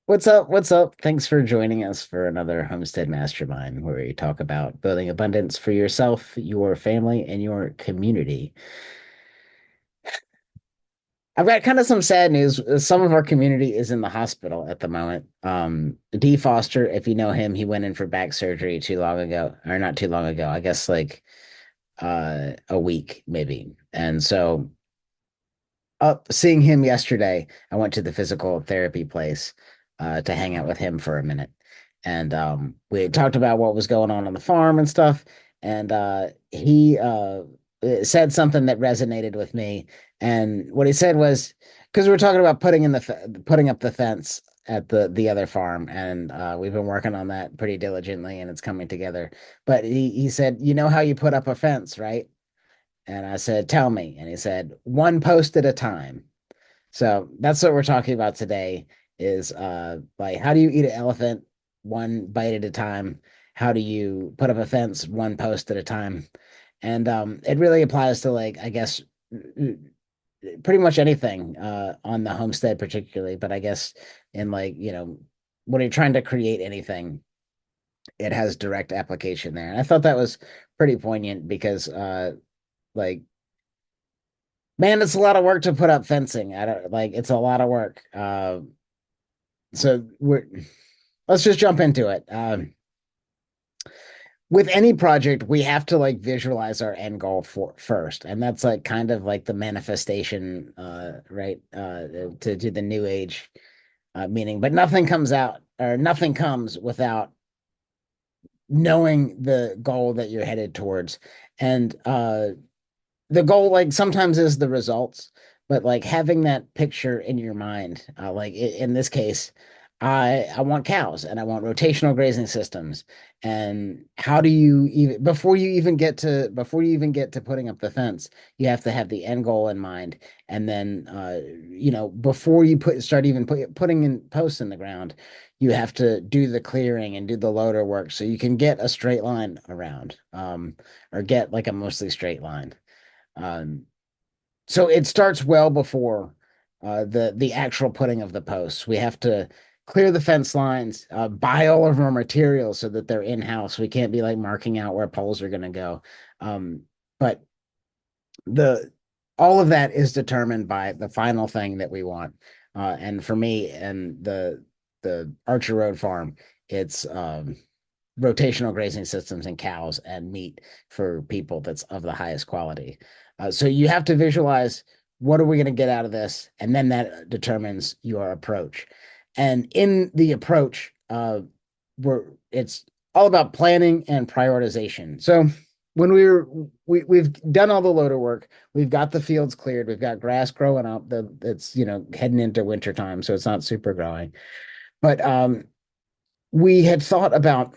What's up? What's up? Thanks for joining us for another Homestead Mastermind where we talk about building abundance for yourself, your family, and your community. I've got kind of some sad news. Some of our community is in the hospital at the moment. D. Foster, if you know him, he went in for back surgery too long ago, or not too long ago, I guess like a week maybe. And so up seeing him yesterday, I went to the physical therapy place to hang out with him for a minute. And we talked about what was going on the farm and stuff. And he said something that resonated with me. And what he said was, because we were talking about putting up the fence at the other farm, and we've been working on that pretty diligently, and it's coming together. But he said, you know how you put up a fence, right? And I said, tell me. And he said, one post at a time. So that's what we're talking about today is like how do you eat an elephant one bite at a time? How do you put up a fence one post at a time? And it really applies to like, I guess pretty much anything on the homestead particularly, but I guess in like, when you're trying to create anything, it has direct application there. And I thought that was pretty poignant because like man, it's a lot of work to put up fencing. I don't like it's a lot of work. So let's just jump into it. With any project, we have to like visualize our end goal for first, and that's like kind of like the manifestation, right? To do the new age meaning, but nothing comes out or nothing comes without knowing the goal that you're headed towards. And the goal like sometimes is the results, but like having that picture in your mind, like in this case, I want cows and I want rotational grazing systems. And how do you even before you even get to putting up the fence, you have to have the end goal in mind. And then before you putting in posts in the ground, you have to do the clearing and do the loader work so you can get a straight line around, or get like a mostly straight line. um, so it starts well before the actual putting of the posts. We have to clear the fence lines, buy all of our materials so that they're in-house. We can't be like marking out where poles are going to go. But the all of that is determined by the final thing that we want. And for me and the Archer Road farm, it's rotational grazing systems and cows and meat for people that's of the highest quality. So you have to visualize what are we going to get out of this, and then that determines your approach. And in the approach, it's all about planning and prioritization. So when we've done all the loader work, we've got the fields cleared, we've got grass growing up. It's heading into winter time, so it's not super growing. But we had thought about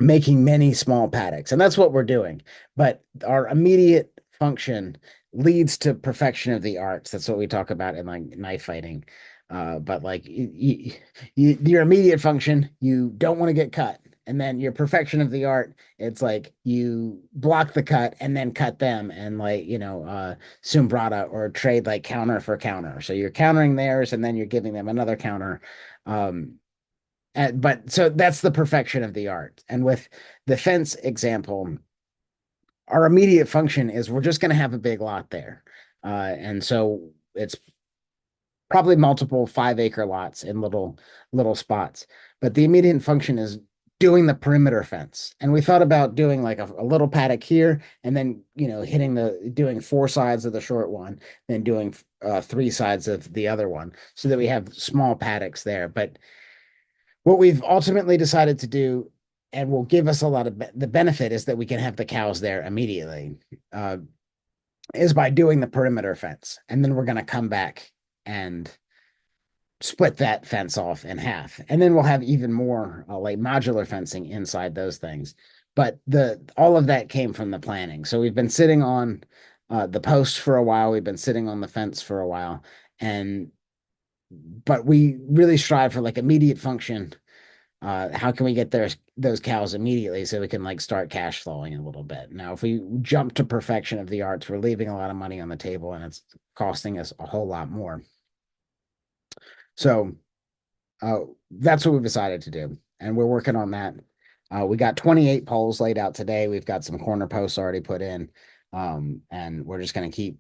making many small paddocks, and that's what we're doing. But our immediate function leads to perfection of the arts. That's what we talk about in like knife fighting. But like your immediate function, you don't want to get cut. And then your perfection of the art, it's like you block the cut and then cut them and like, Sumbrata or trade like counter for counter. So you're countering theirs and then you're giving them another counter. Um, but so that's the perfection of the art. And with the fence example, our immediate function is we're just going to have a big lot there. And so it's probably multiple 5 acre lots in little spots. But the immediate function is doing the perimeter fence. And we thought about doing like a little paddock here and then, doing 4 sides of the short one, then doing 3 sides of the other one so that we have small paddocks there. But what we've ultimately decided to do and will give us a lot of the benefit is that we can have the cows there immediately, uh, is by doing the perimeter fence. And then we're going to come back and split that fence off in half. And then we'll have even more like modular fencing inside those things. But all of that came from the planning. So we've been sitting on the post for a while. We've been sitting on the fence for a while. And but we really strive for like immediate function. How can we get those cows immediately so we can like start cash flowing a little bit? Now, if we jump to perfection of the arts, we're leaving a lot of money on the table and it's costing us a whole lot more. So uh, that's what we've decided to do, and we're working on that. We got 28 poles laid out today. We've got some corner posts already put in, and we're just going to keep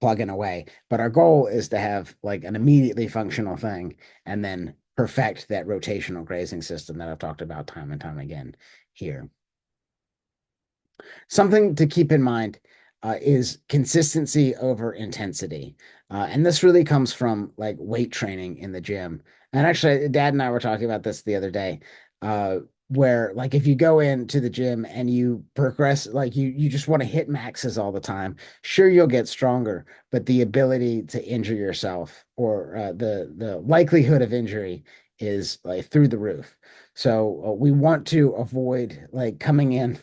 plugging away. But our goal is to have like an immediately functional thing, and then perfect that rotational grazing system that I've talked about time and time again here. Something to keep in mind is consistency over intensity. And this really comes from like weight training in the gym. And actually, Dad and I were talking about this the other day, uh, where like if you go into the gym and you progress, like you just want to hit maxes all the time, sure you'll get stronger, but the ability to injure yourself or the likelihood of injury is like through the roof. So we want to avoid like coming in.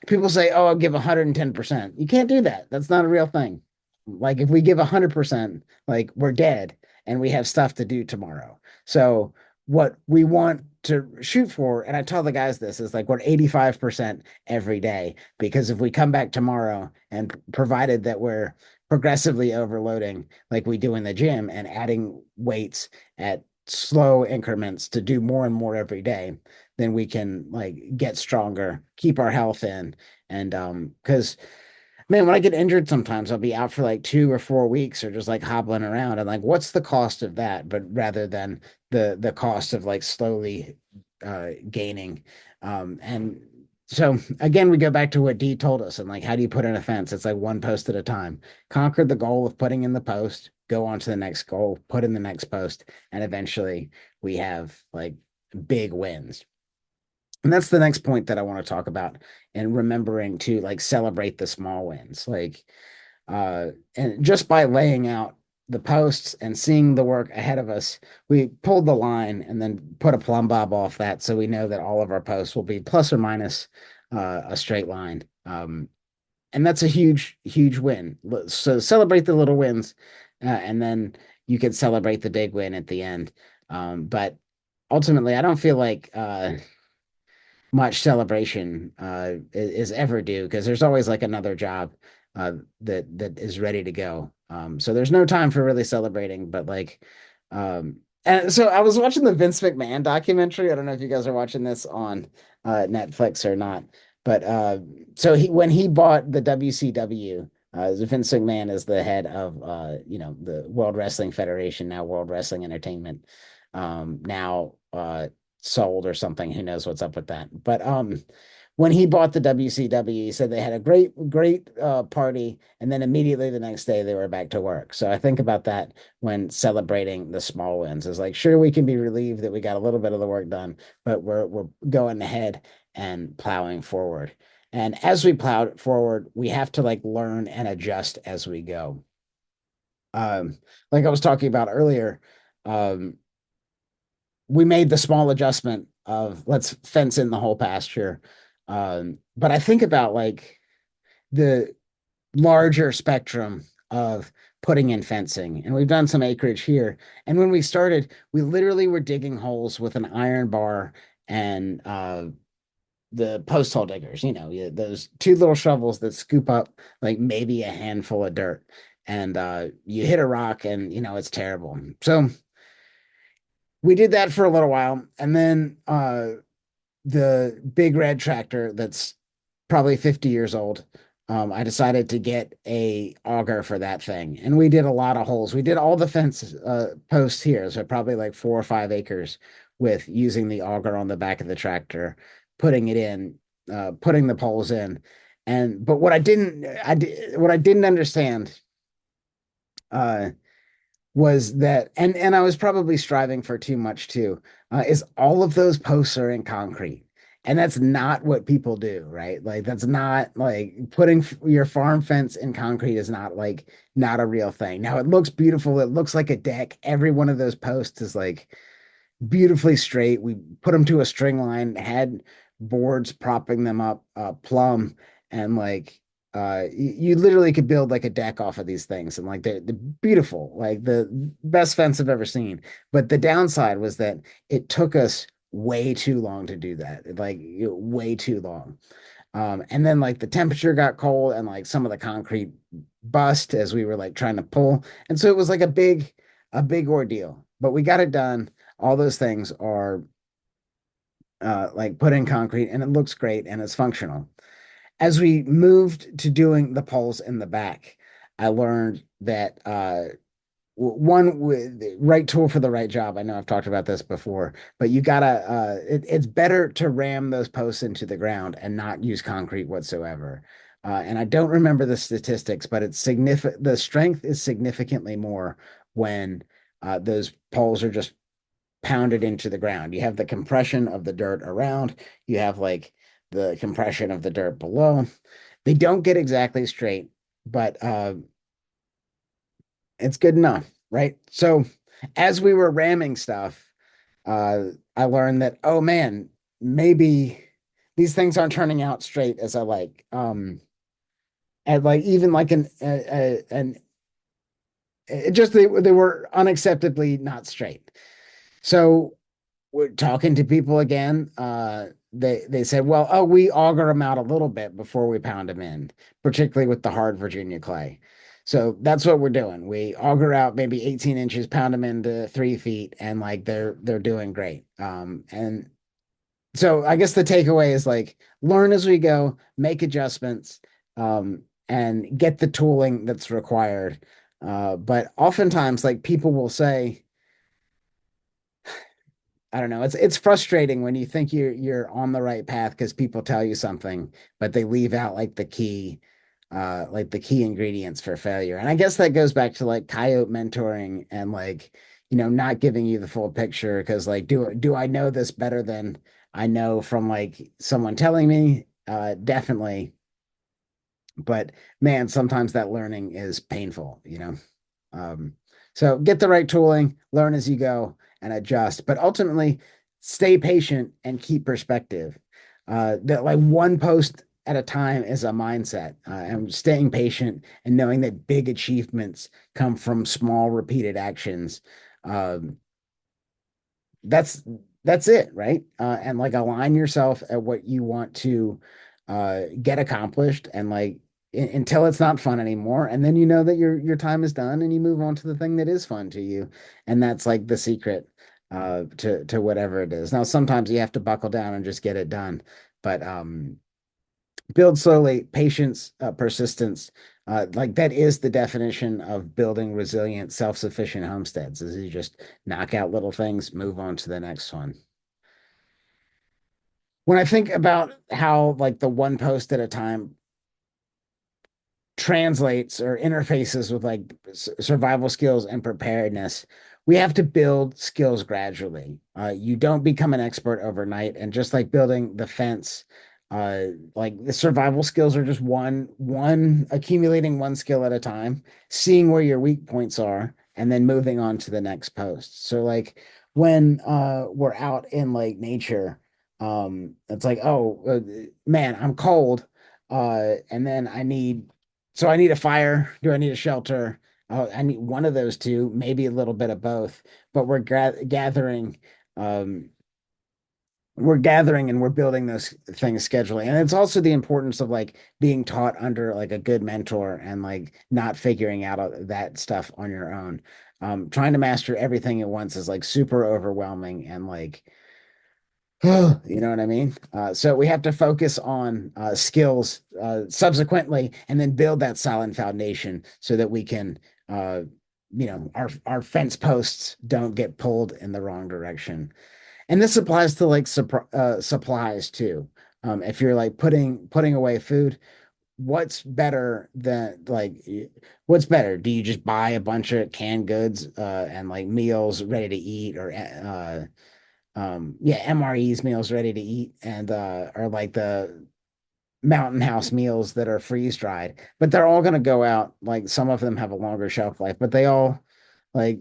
People say, "Oh, I'll give 110%." You can't do that. That's not a real thing. Like if we give 100%, like we're dead and we have stuff to do tomorrow. So what we want to shoot for, and I tell the guys this, is like we're 85% every day, because if we come back tomorrow and provided that we're progressively overloading like we do in the gym and adding weights at slow increments to do more and more every day, then we can like get stronger, keep our health in. And because man, when I get injured, sometimes I'll be out for like 2 or 4 weeks or just like hobbling around. And like, what's the cost of that? But rather than the cost of like slowly gaining. And so again, we go back to what Dee told us, and like, how do you put in a fence? It's like one post at a time. Conquer the goal of putting in the post, go on to the next goal, put in the next post, and eventually we have like big wins. And that's the next point that I want to talk about, and remembering to like celebrate the small wins. Like and just by laying out the posts and seeing the work ahead of us, we pulled the line and then put a plumb bob off that, so we know that all of our posts will be plus or minus a straight line. And that's a huge, huge win. So celebrate the little wins, and then you can celebrate the big win at the end. But ultimately, I don't feel like much celebration is ever due, because there's always like another job that is ready to go. So there's no time for really celebrating, but like and so I was watching the Vince McMahon documentary. I don't know if you guys are watching this on Netflix or not, but so he when he bought the WCW, Vince McMahon is the head of the World Wrestling Federation, now World Wrestling Entertainment, now sold or something. Who knows what's up with that? But when he bought the WCW, he said they had a great party, and then immediately the next day they were back to work. So I think about that when celebrating the small wins. Is like, sure, we can be relieved that we got a little bit of the work done, but we're going ahead and plowing forward. And as we plow forward, we have to like learn and adjust as we go. Um, like I was talking about earlier, um, we made the small adjustment of let's fence in the whole pasture. But I think about like the larger spectrum of putting in fencing, and we've done some acreage here. And when we started, we literally were digging holes with an iron bar and the post hole diggers, those two little shovels that scoop up like maybe a handful of dirt. And you hit a rock and it's terrible. So we did that for a little while, and then the big red tractor that's probably 50 years old, I decided to get a auger for that thing, and we did a lot of holes. We did all the fence posts here, so probably like 4 or 5 acres, with using the auger on the back of the tractor, putting it in, putting the poles in. And but what I didn't understand uh was that, and I was probably striving for too much too, is all of those posts are in concrete. And that's not what people do, right? Like that's not like putting your farm fence in concrete is not like not a real thing. Now it looks beautiful. It looks like a deck. Every one of those posts is like beautifully straight. We put them to a string line, had boards propping them up, plumb, and like you literally could build like a deck off of these things, and like they're beautiful, like the best fence I've ever seen. But the downside was that it took us way too long to do that, like way too long. And then like the temperature got cold, and like some of the concrete bust as we were like trying to pull. And so it was like a big ordeal, but we got it done. all those things are like put in concrete and it looks great and it's functional. As we moved to doing the poles in the back, I learned that one with right tool for the right job. I know I've talked about this before, but you gotta it's better to ram those posts into the ground and not use concrete whatsoever. And I don't remember the statistics, but it's significant. The strength is significantly more when those poles are just pounded into the ground. You have the compression of the dirt around, you have like the compression of the dirt below. They don't get exactly straight, but it's good enough, right? So as we were ramming stuff, I learned that, oh man, maybe these things aren't turning out straight as I like. And like even like an it just they were unacceptably not straight. So we're talking to people again. They said, well, oh, we auger them out a little bit before we pound them in, particularly with the hard Virginia clay. So that's what we're doing. We auger out maybe 18 inches, pound them into 3 feet, and like they're doing great. And so I guess the takeaway is like learn as we go, make adjustments, and get the tooling that's required. But oftentimes, like people will say, I don't know. It's frustrating when you think you're on the right path because people tell you something, but they leave out like the key ingredients for failure. And I guess that goes back to like coyote mentoring and like, not giving you the full picture because like do I know this better than I know from like someone telling me? Definitely. But man, sometimes that learning is painful. Um, so get the right tooling, learn as you go, and adjust. But ultimately, stay patient and keep perspective. That like one post at a time is a mindset, and staying patient and knowing that big achievements come from small, repeated actions. Um, that's that's it, right? And like align yourself at what you want to get accomplished, and like until it's not fun anymore, and then you know that your time is done, and you move on to the thing that is fun to you, and that's like the secret to whatever it is. Now, sometimes you have to buckle down and just get it done, but build slowly, patience, persistence. Like that is the definition of building resilient, self-sufficient homesteads, is you just knock out little things, move on to the next one. When I think about how like the one post at a time translates or interfaces with like survival skills and preparedness, we have to build skills gradually. You don't become an expert overnight, and just like building the fence, like the survival skills are just one accumulating one skill at a time, seeing where your weak points are, and then moving on to the next post. So like when we're out in like nature, it's like, oh man, I'm cold. And then I need a fire. Do I need a shelter? Oh, I need one of those two, maybe a little bit of both. But um, we're gathering and we're building those things scheduling. And it's also the importance of like being taught under like a good mentor and like not figuring out that stuff on your own. Trying to master everything at once is like super overwhelming and like you know what I mean? So we have to focus on skills subsequently and then build that solid foundation so that we can, uh, our fence posts don't get pulled in the wrong direction. And this applies to like supplies too. If you're like putting away food, what's better than like what's better? Do you just buy a bunch of canned goods and like meals ready to eat, or yeah, MREs, meals ready to eat, and are like the Mountain House meals that are freeze dried, but they're all going to go out. Like some of them have a longer shelf life, but they all like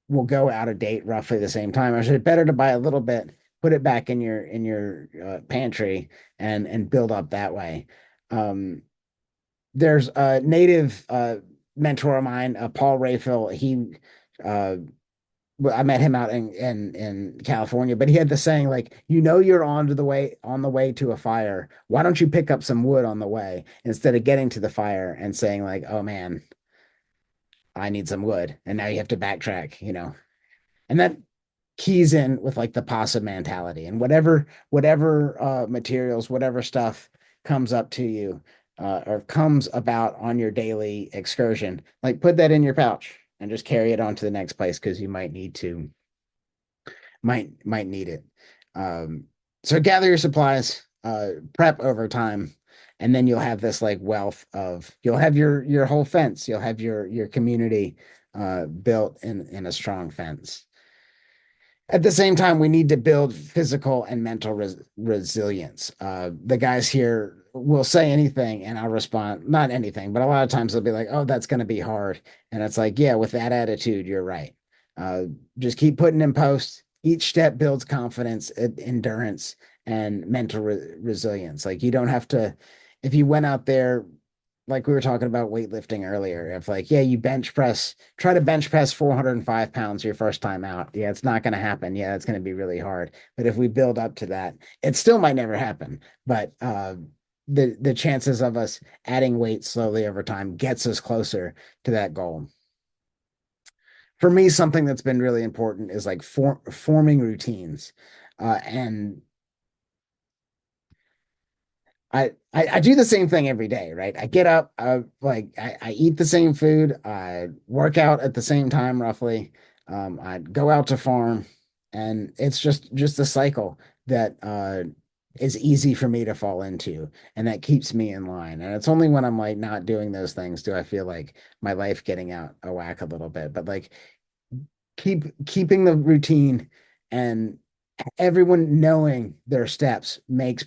will go out of date roughly the same time. Or is it better to buy a little bit, put it back in your pantry, and build up that way? There's a native mentor of mine, Paul Rayfield. Uh, I met him out in California, but he had the saying like, you're on the way to a fire. Why don't you pick up some wood on the way instead of getting to the fire and saying like, oh man, I need some wood, and now you have to backtrack. And keys in with like the possum mentality, and whatever materials, whatever stuff comes up to you or comes about on your daily excursion, like put that in your pouch and just carry it on to the next place because you might need it. So gather your supplies, prep over time, and then you'll have this like wealth of you'll have your whole fence, you'll have your community built in a strong fence. At the same time, we need to build physical and mental resilience. The guys here will say anything, and I'll respond, not anything, but a lot of times they'll be like, "Oh, that's going to be hard," and it's like, "Yeah, with that attitude, you're right." Uh, just keep putting in posts. Each step builds confidence, endurance, and mental resilience. Like you don't have to, if you went out there like we were talking about weightlifting earlier, if like, yeah, you try to bench press 405 pounds your first time out. Yeah, it's not going to happen. Yeah, it's going to be really hard. But if we build up to that, it still might never happen. But the chances of us adding weight slowly over time gets us closer to that goal. For me, something that's been really important is like forming routines. And I do the same thing every day, right? I get up, I eat the same food, I work out at the same time roughly. I go out to farm, and it's just a cycle that is easy for me to fall into, and that keeps me in line. And it's only when I'm like not doing those things do I feel like my life getting out of whack a little bit. But like keeping the routine and everyone knowing their steps makes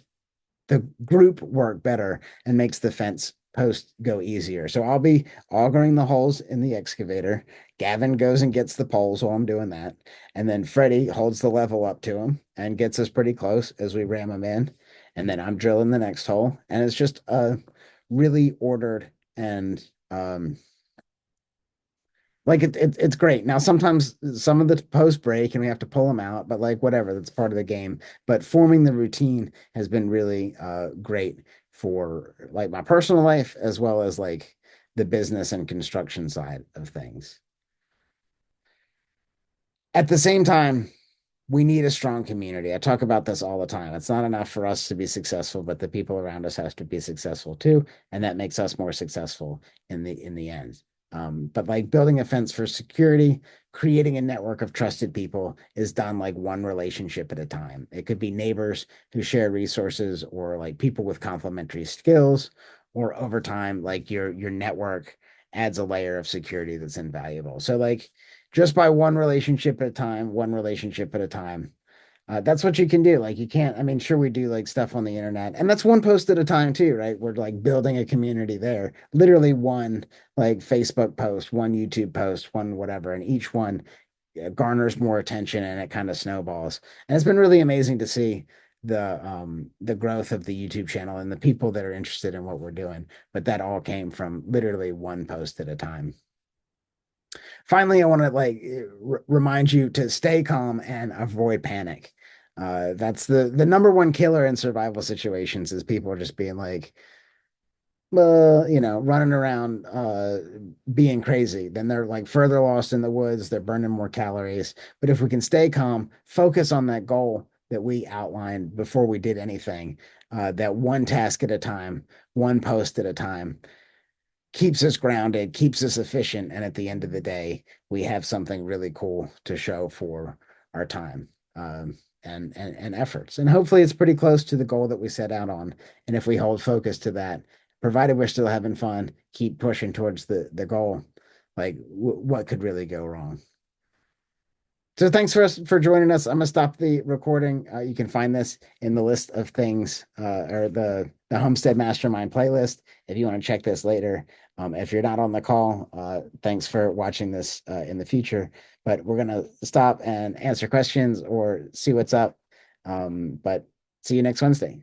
the group work better and makes the fence post go easier. So I'll be augering the holes in the excavator. Gavin goes and gets the poles while I'm doing that. And then Freddie holds the level up to him and gets us pretty close as we ram them in. And then I'm drilling the next hole. And it's just a really ordered and like it's great. Now sometimes some of the posts break and we have to pull them out, but like whatever, that's part of the game. But forming the routine has been really great for like my personal life as well as like the business and construction side of things. At the same time, we need a strong community. I talk about this all the time. It's not enough for us to be successful, but the people around us has to be successful too, and that makes us more successful in the end. But like building a fence for security, creating a network of trusted people is done like one relationship at a time. It could be neighbors who share resources, or like people with complementary skills, or over time, like your network adds a layer of security that's invaluable. So like just by one relationship at a time, one relationship at a time. That's what you can do. Like you can't, I mean, sure, we do like stuff on the internet, and that's one post at a time too, right? We're like building a community there. Literally one like Facebook post, one YouTube post, one whatever, and each one garners more attention and it kind of snowballs. And it's been really amazing to see the growth of the YouTube channel and the people that are interested in what we're doing. But that all came from literally one post at a time. Finally, I want to like remind you to stay calm and avoid panic. That's the number one killer in survival situations is people just being like, running around, being crazy. Then they're like further lost in the woods. They're burning more calories. But if we can stay calm, focus on that goal that we outlined before we did anything, that one task at a time, one post at a time, keeps us grounded, keeps us efficient, and at the end of the day, we have something really cool to show for our time and efforts. And hopefully, it's pretty close to the goal that we set out on. And if we hold focus to that, provided we're still having fun, keep pushing towards the goal. Like, what could really go wrong? So thanks for joining us. I'm gonna stop the recording. You can find this in the list of things or the Homestead Mastermind playlist if you want to check this later. If you're not on the call, thanks for watching this in the future. But we're gonna stop and answer questions or see what's up. But see you next Wednesday.